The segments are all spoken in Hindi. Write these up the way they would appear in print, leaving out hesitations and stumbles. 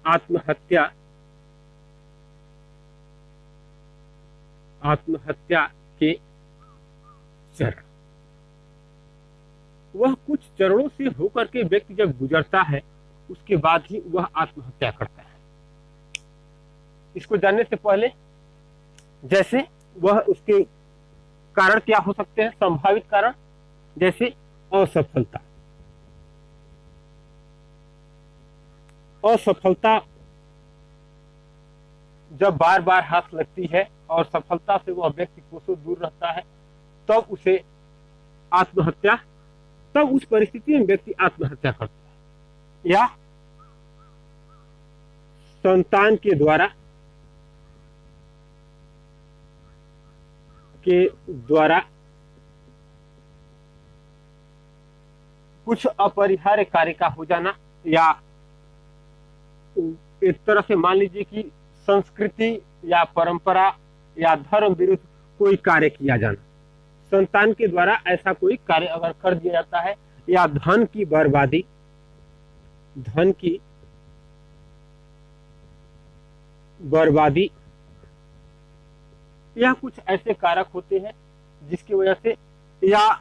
आत्महत्या आत्महत्या के चरण। वह कुछ चरणों से होकर के व्यक्ति जब गुजरता है उसके बाद ही वह आत्महत्या करता है। इसको जानने से पहले जैसे वह उसके कारण क्या हो सकते हैं, संभावित कारण, जैसे असफलता। असफलता जब बार बार हाथ लगती है और सफलता से वह व्यक्ति कोसों दूर रहता है तब उसे आत्महत्या, तब उस परिस्थिति में व्यक्ति आत्महत्या करता है। या संतान के द्वारा कुछ अपरिहार्य कार्य का हो जाना, या एक तरह से मान लीजिए कि संस्कृति या परंपरा या धर्म विरुद्ध कोई कार्य किया जाना। संतान के द्वारा ऐसा कोई कार्य अगर कर दिया जाता है, या धन की बर्बादी, यह कुछ ऐसे कारक होते हैं जिसकी वजह से, या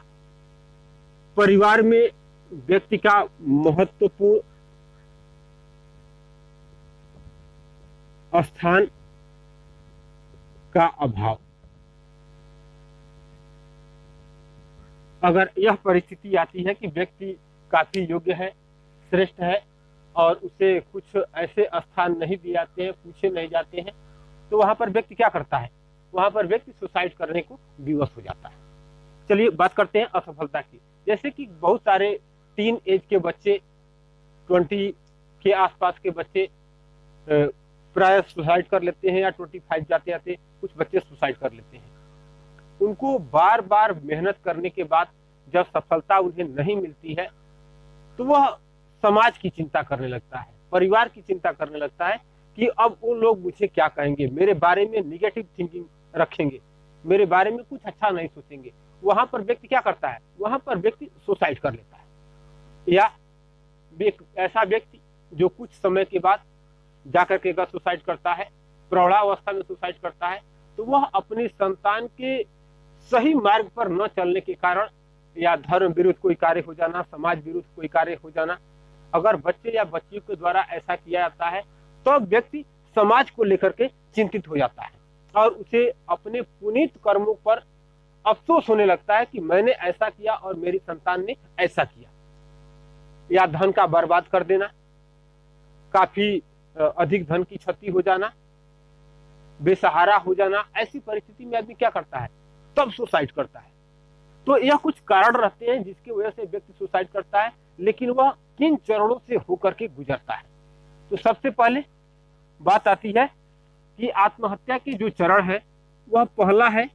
परिवार में व्यक्ति का महत्वपूर्ण स्थान का अभाव। अगर यह परिस्थिति आती है कि व्यक्ति काफी योग्य है, श्रेष्ठ है, और उसे कुछ ऐसे स्थान नहीं दिए जाते हैं, पूछे नहीं जाते हैं, तो वहां पर व्यक्ति क्या करता है, वहां पर व्यक्ति सुसाइड करने को विवश हो जाता है। चलिए बात करते हैं असफलता की। जैसे कि बहुत सारे टीन एज के बच्चे, 20 के आसपास के बच्चे प्राय सुसाइड कर लेते हैं, या 25 जाते जाते कुछ बच्चे सुसाइड कर लेते हैं। उनको बार बार मेहनत करने के बाद जब सफलता उन्हें नहीं मिलती है तो वह समाज की चिंता करने लगता है, परिवार की चिंता करने लगता है कि अब वो लोग मुझे क्या कहेंगे, मेरे बारे में निगेटिव थिंकिंग रखेंगे, मेरे बारे में कुछ अच्छा नहीं सोचेंगे। वहां पर व्यक्ति क्या करता है, वहां पर व्यक्ति सुसाइड कर लेता है। या ऐसा व्यक्ति जो कुछ समय के बाद जाकर के सुसाइड करता है, प्रौढ़ावस्था में सुसाइड करता है, तो वह अपनी संतान के सही मार्ग पर न चलने के कारण, या धर्म विरुद्ध कोई कार्य हो जाना, समाज विरुद्ध कोई कार्य हो जाना, अगर बच्चे या बच्चियों के द्वारा ऐसा किया जाता है तो व्यक्ति समाज को लेकर के चिंतित हो जाता है और उसे अपने पुनीत कर्मों पर अफसोस होने लगता है कि मैंने ऐसा किया और मेरी संतान ने ऐसा किया। या धन का बर्बाद कर देना, काफी अधिक धन की क्षति हो जाना, बेसहारा हो जाना, ऐसी परिस्थिति में आदमी क्या करता है, तब सुसाइड करता है। तो यह कुछ कारण रहते हैं जिसकी वजह से व्यक्ति सुसाइड करता है, लेकिन वह किन चरणों से होकर के गुजरता है। तो सबसे पहले बात आती है कि आत्महत्या की जो चरण है वह पहला है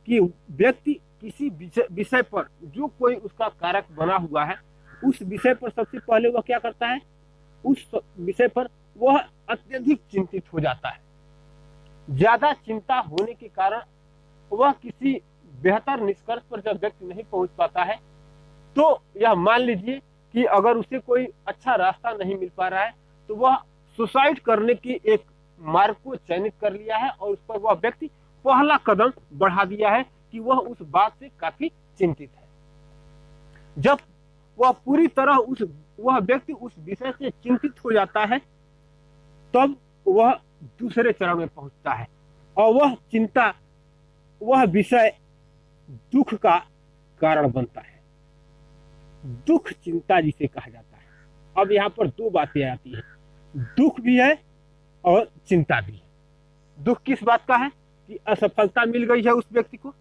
कि व्यक्ति किसी विषय पर जो कोई उसका कारक बना हुआ है उस विषय पर सबसे पहले वह क्या करता है, उस विषय पर वह अत्यधिक चिंतित हो जाता है। ज्यादा चिंता होने के कारण वह किसी बेहतर निष्कर्ष पर जब व्यक्ति नहीं पहुंच पाता है तो यह मान लीजिए कि अगर उसे कोई अच्छा रास्ता नहीं मिल पा रहा है तो वह सुसाइड करने की एक मार्ग को चयनित कर लिया है और उस पर वह व्यक्ति पहला कदम बढ़ा दिया है कि वह उस बात से काफी चिंतित है। जब वह पूरी तरह वह व्यक्ति उस विषय से चिंतित हो जाता है तब वह दूसरे चरण में पहुंचता है और वह चिंता, वह विषय दुख का कारण बनता है। दुख चिंता जिसे कहा जाता है। अब यहाँ पर दो बातें आती हैं, दुख भी है और चिंता भी है। दुख किस बात का है कि असफलता मिल गई है उस व्यक्ति को,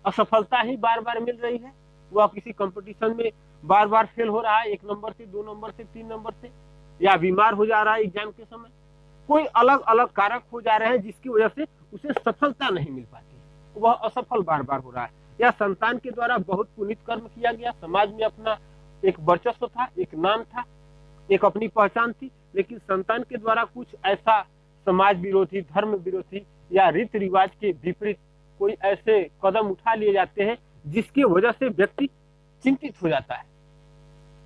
असफलता ही बार बार मिल रही है, वह किसी कंपटीशन में बार बार फेल हो रहा है, 1 नंबर से, 2 नंबर से, 3 नंबर से, या बीमार हो जा रहा है एग्जाम के समय, कोई अलग अलग कारक हो जा रहे हैं जिसकी वजह से उसे सफलता नहीं मिल पाती, वह असफल बार बार हो रहा है। या संतान के द्वारा बहुत पुनीत कर्म किया गया, समाज में अपना एक वर्चस्व था, एक नाम था, एक अपनी पहचान थी, लेकिन संतान के द्वारा कुछ ऐसा समाज विरोधी, धर्म विरोधी या रीति रिवाज के विपरीत कोई ऐसे कदम उठा लिए जाते हैं जिसकी वजह से व्यक्ति चिंतित हो जाता है।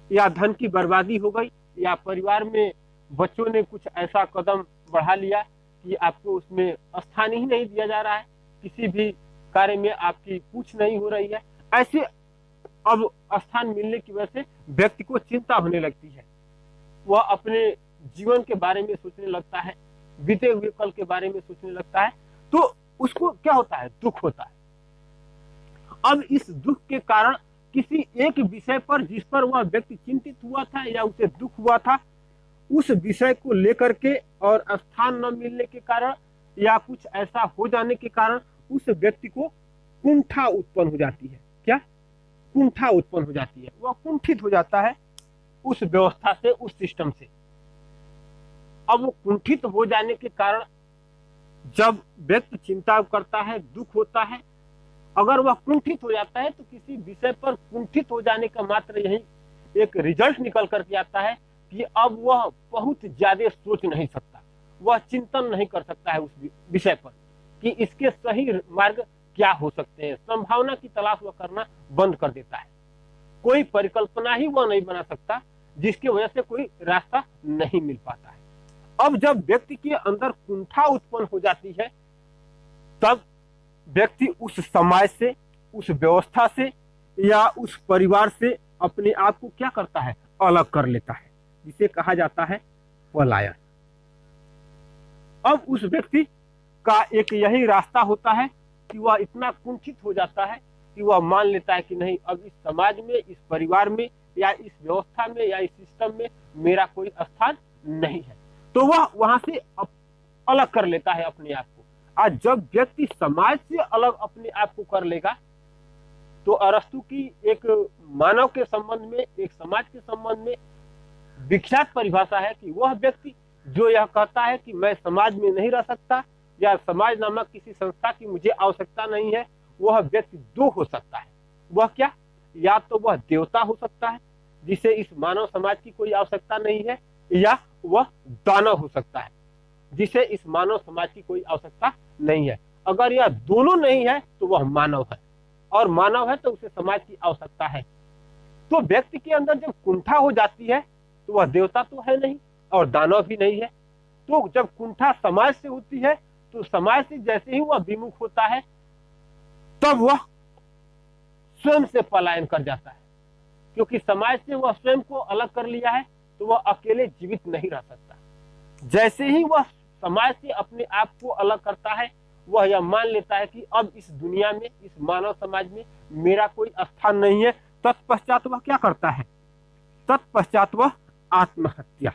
या धन की बर्बादी हो गई, या परिवार में बच्चों ने कुछ ऐसा कदम बढ़ा लिया कि आपको उसमें स्थान ही नहीं दिया जा रहा है, किसी भी कार्य में आपकी पूछ नहीं हो रही है। ऐसे अब स्थान मिलने की वजह से व्यक्ति को चिंता होने लगती है, वह अपने जीवन के बारे में सोचने लगता है, बीते हुए कल के बारे में सोचने लगता है, तो उसको क्या होता है, दुख होता है। अब इस दुख के कारण किसी एक विषय पर जिस पर वह व्यक्ति चिंतित हुआ था या उसे दुख हुआ था, उस विषय को लेकर के और स्थान न मिलने के कारण या कुछ ऐसा हो जाने के कारण उस व्यक्ति को कुंठा उत्पन्न हो जाती है। क्या कुंठा उत्पन्न हो जाती है, वह कुंठित हो जाता है उस व्यवस्था से, उस सिस्टम से। अब वो कुंठित हो जाने के कारण जब व्यक्ति चिंता करता है, दुख होता है, अगर वह कुंठित हो जाता है तो किसी विषय पर कुंठित हो जाने का मात्र यही एक रिजल्ट निकल करके आता है कि अब वह बहुत ज्यादा सोच नहीं सकता, वह चिंतन नहीं कर सकता है उस विषय पर कि इसके सही मार्ग क्या हो सकते हैं। संभावना की तलाश वह करना बंद कर देता है, कोई परिकल्पना ही वह नहीं बना सकता, जिसकी वजह से कोई रास्ता नहीं मिल पाता है। अब जब व्यक्ति के अंदर कुंठा उत्पन्न हो जाती है, तब व्यक्ति उस समाज से, उस व्यवस्था से या उस परिवार से अपने आप को क्या करता है, अलग कर लेता है, जिसे कहा जाता है पलायन। अब उस व्यक्ति का एक यही रास्ता होता है कि वह इतना कुंठित हो जाता है कि वह मान लेता है कि नहीं, अब इस समाज में, इस परिवार में या इस व्यवस्था में या इस सिस्टम में मेरा कोई स्थान नहीं है, तो वह वहां से अलग कर लेता है अपने आप को। आज जब व्यक्ति समाज से अलग अपने आप को कर लेगा, तो अरस्तु की एक मानव के संबंध में, एक समाज के संबंध में विख्यात परिभाषा है कि वह व्यक्ति जो यह कहता है कि मैं समाज में नहीं रह सकता या समाज नामक किसी संस्था की मुझे आवश्यकता नहीं है, वह व्यक्ति दो हो सकता है। वह क्या, या तो वह देवता हो सकता है जिसे इस मानव समाज की कोई आवश्यकता नहीं है, या वह दानव हो सकता है जिसे इस मानव समाज की कोई आवश्यकता नहीं है। अगर यह दोनों नहीं है तो वह मानव है, और मानव है तो उसे समाज की आवश्यकता है। तो व्यक्ति के अंदर जब कुंठा हो जाती है तो वह देवता तो है नहीं और दानव भी नहीं है। तो जब कुंठा समाज से होती है तो समाज से जैसे ही वह विमुख होता है, तब वह स्वयं से पलायन कर जाता है, क्योंकि समाज से वह स्वयं को अलग कर लिया है, तो वह अकेले जीवित नहीं रह सकता। जैसे ही वह समाज से अपने आप को अलग करता है, वह यह मान लेता है कि अब इस दुनिया में, इस मानव समाज में मेरा कोई स्थान नहीं है। तत्पश्चात वह क्या करता है, तत्पश्चात वह आत्महत्या,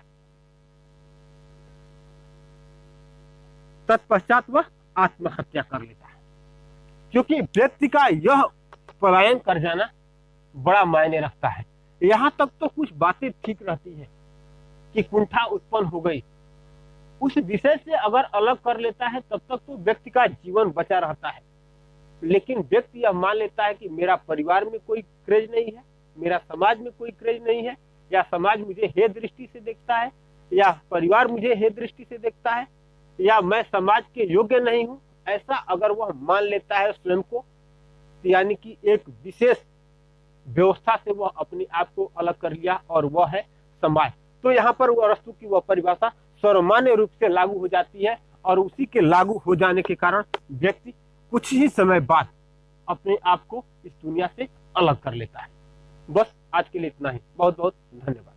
तत्पश्चात वह आत्महत्या कर लेता है। क्योंकि व्यक्ति का यह पलायन कर जाना बड़ा मायने रखता है। यहां तक तो कुछ बातें ठीक रहती है कि कुंठा उत्पन्न हो गई, उस विषय से अगर अलग कर लेता है तब तक तो व्यक्ति का जीवन बचा रहता है। लेकिन व्यक्ति यह मान लेता है कि मेरा परिवार में कोई क्रेज नहीं है, मेरा समाज में कोई क्रेज नहीं है, या समाज मुझे हे दृष्टि से देखता है, या परिवार मुझे हे दृष्टि से देखता है, या मैं समाज के योग्य नहीं हूं, ऐसा अगर वह मान लेता है स्वयं को, यानी कि एक विशेष व्यवस्था से वह अपने आप को अलग कर लिया और वह है समाज, तो यहाँ पर वह अरस्तु की वह परिभाषा सर्वमान्य रूप से लागू हो जाती है। और उसी के लागू हो जाने के कारण व्यक्ति कुछ ही समय बाद अपने आप को इस दुनिया से अलग कर लेता है। बस आज के लिए इतना ही। बहुत बहुत धन्यवाद।